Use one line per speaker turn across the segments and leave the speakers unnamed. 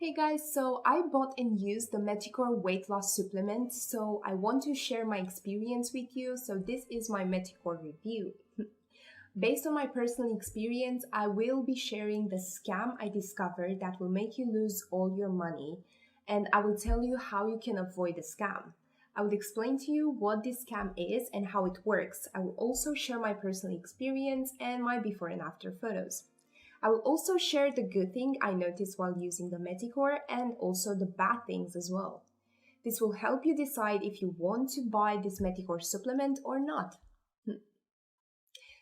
Hey guys, so I bought and used the Meticore weight loss supplement, so I want to share my experience with you. So this is my Meticore review. Based on my personal experience, I will be sharing the scam I discovered that will make you lose all your money, and I will tell you how you can avoid the scam. I will explain to you what this scam is and how it works. I will also share my personal experience and my before and after photos. I will also share the good thing I noticed while using the Meticore and also the bad things as well. This will help you decide if you want to buy this Meticore supplement or not.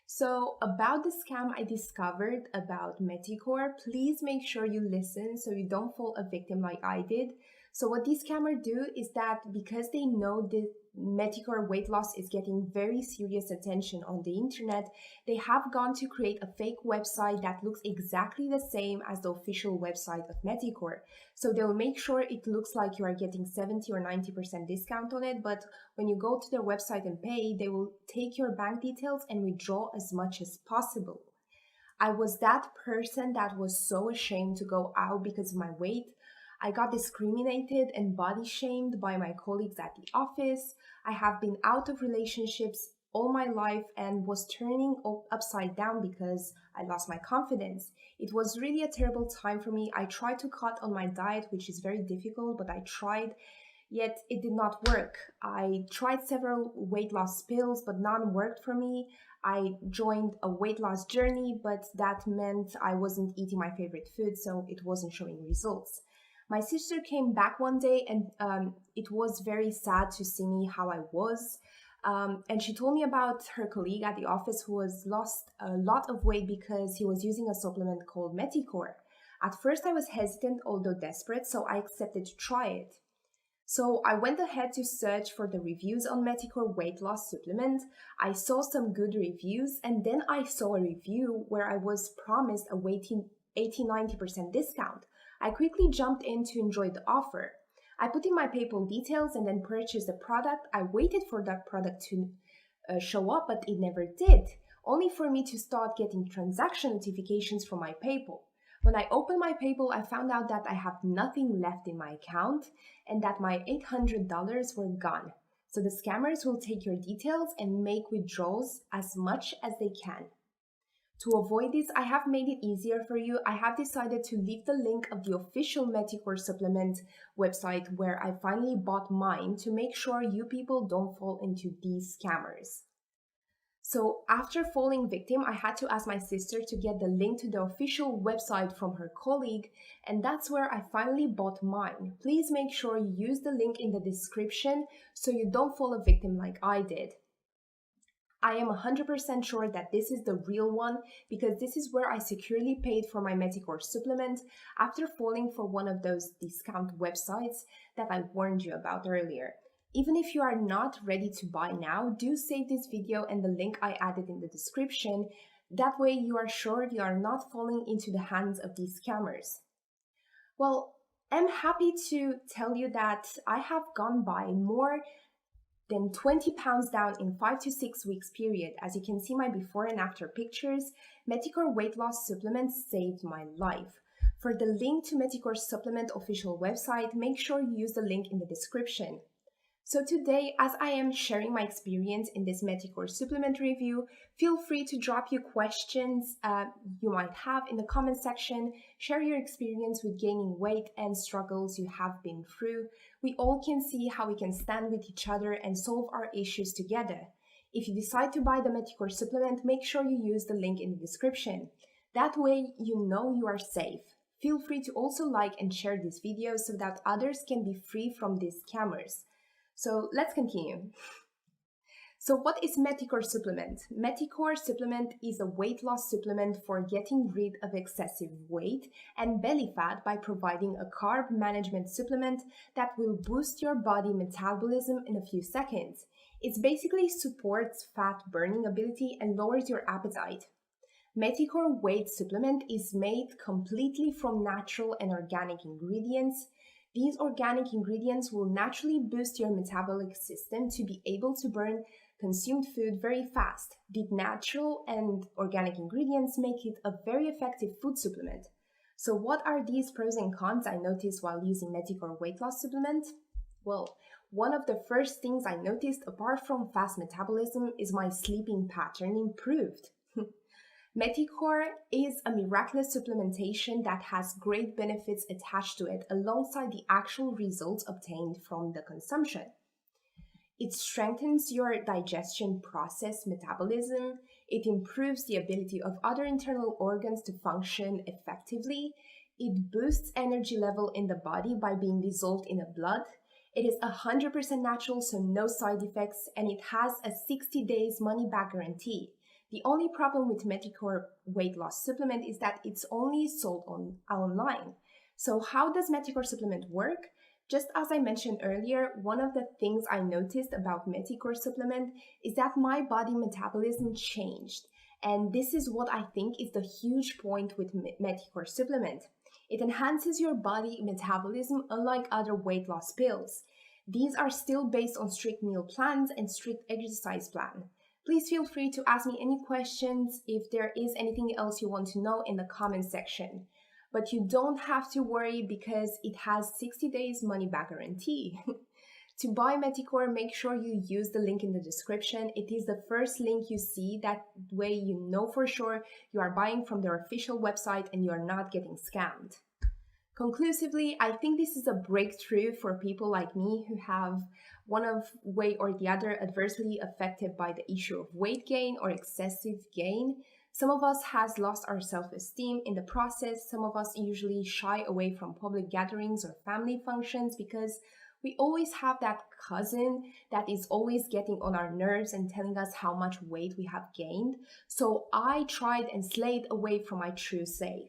So about the scam I discovered about Meticore, please make sure you listen so you don't fall a victim like I did. So what these scammers do is that because they know the Meticore weight loss is getting very serious attention on the internet, they have gone to create a fake website that looks exactly the same as the official website of Meticore. So they'll make sure it looks like you are getting 70 or 90% discount on it, but when you go to their website and pay, they will take your bank details and withdraw as much as possible. I was that person that was so ashamed to go out because of my weight. I got discriminated and body shamed by my colleagues at the office. I have been out of relationships all my life and was turning upside down because I lost my confidence. It was really a terrible time for me. I tried to cut on my diet, which is very difficult, but I tried, yet it did not work. I tried several weight loss pills, but none worked for me. I joined a weight loss journey, but that meant I wasn't eating my favorite food, so it wasn't showing results. My sister came back one day and it was very sad to see me how I was. And she told me about her colleague at the office who has lost a lot of weight because he was using a supplement called Meticore. At first I was hesitant, although desperate, so I accepted to try it. So I went ahead to search for the reviews on Meticore weight loss supplement. I saw some good reviews and then I saw a review where I was promised a 80-90% discount. I quickly jumped in to enjoy the offer. I put in my PayPal details and then purchased the product. I waited for that product to show up, but it never did, only for me to start getting transaction notifications from my PayPal. When I opened my PayPal, I found out that I have nothing left in my account and that my $800 were gone. So the scammers will take your details and make withdrawals as much as they can. To avoid this, I have made it easier for you. I have decided to leave the link of the official Meticore supplement website where I finally bought mine to make sure you people don't fall into these scammers. So after falling victim, I had to ask my sister to get the link to the official website from her colleague, and that's where I finally bought mine. Please make sure you use the link in the description so you don't fall a victim like I did. I am 100% sure that this is the real one because this is where I securely paid for my Meticore supplement after falling for one of those discount websites that I warned you about earlier. Even if you are not ready to buy now, do save this video and the link I added in the description. That way you are sure you are not falling into the hands of these scammers. Well, I'm happy to tell you that I have gone by more than 20 pounds down in 5 to 6 weeks period. As you can see my before and after pictures, Meticore weight loss supplements saved my life. For the link to Meticore supplement official website, make sure you use the link in the description. So today, as I am sharing my experience in this Meticore supplement review, feel free to drop your questions you might have in the comment section. Share your experience with gaining weight and struggles you have been through. We all can see how we can stand with each other and solve our issues together. If you decide to buy the Meticore supplement, make sure you use the link in the description. That way you know you are safe. Feel free to also like and share this video so that others can be free from these scammers. So let's continue. So what is Meticore supplement? Meticore supplement is a weight loss supplement for getting rid of excessive weight and belly fat by providing a carb management supplement that will boost your body metabolism in a few seconds. It basically supports fat burning ability and lowers your appetite. Meticore weight supplement is made completely from natural and organic ingredients. These organic ingredients will naturally boost your metabolic system to be able to burn consumed food very fast. The natural and organic ingredients make it a very effective food supplement. So what are these pros and cons I noticed while using Meticore weight loss supplement? Well, one of the first things I noticed apart from fast metabolism is my sleeping pattern improved. Meticore is a miraculous supplementation that has great benefits attached to it alongside the actual results obtained from the consumption. It strengthens your digestion process metabolism. It improves the ability of other internal organs to function effectively. It boosts energy level in the body by being dissolved in the blood. It is 100% natural, so no side effects, and it has a 60 days money back guarantee. The only problem with Meticore weight loss supplement is that it's only sold online. So how does Meticore supplement work? Just as I mentioned earlier, one of the things I noticed about Meticore supplement is that my body metabolism changed. And this is what I think is the huge point with Meticore supplement. It enhances your body metabolism unlike other weight loss pills. These are still based on strict meal plans and strict exercise plan. Please feel free to ask me any questions if there is anything else you want to know in the comment section. But you don't have to worry because it has 60 days money back guarantee. To buy Meticore, make sure you use the link in the description. It is the first link you see, that way you know for sure you are buying from their official website and you are not getting scammed. Conclusively, I think this is a breakthrough for people like me who have one of way or the other adversely affected by the issue of weight gain or excessive gain. Some of us has lost our self-esteem in the process. Some of us usually shy away from public gatherings or family functions because we always have that cousin that is always getting on our nerves and telling us how much weight we have gained. So I tried and slayed away from my true self.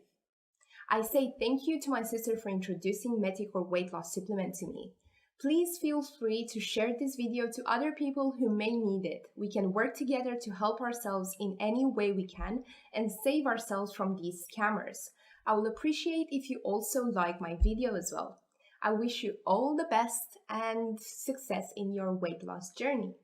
I say thank you to my sister for introducing Meticore weight loss supplement to me. Please feel free to share this video to other people who may need it. We can work together to help ourselves in any way we can and save ourselves from these scammers. I will appreciate if you also like my video as well. I wish you all the best and success in your weight loss journey.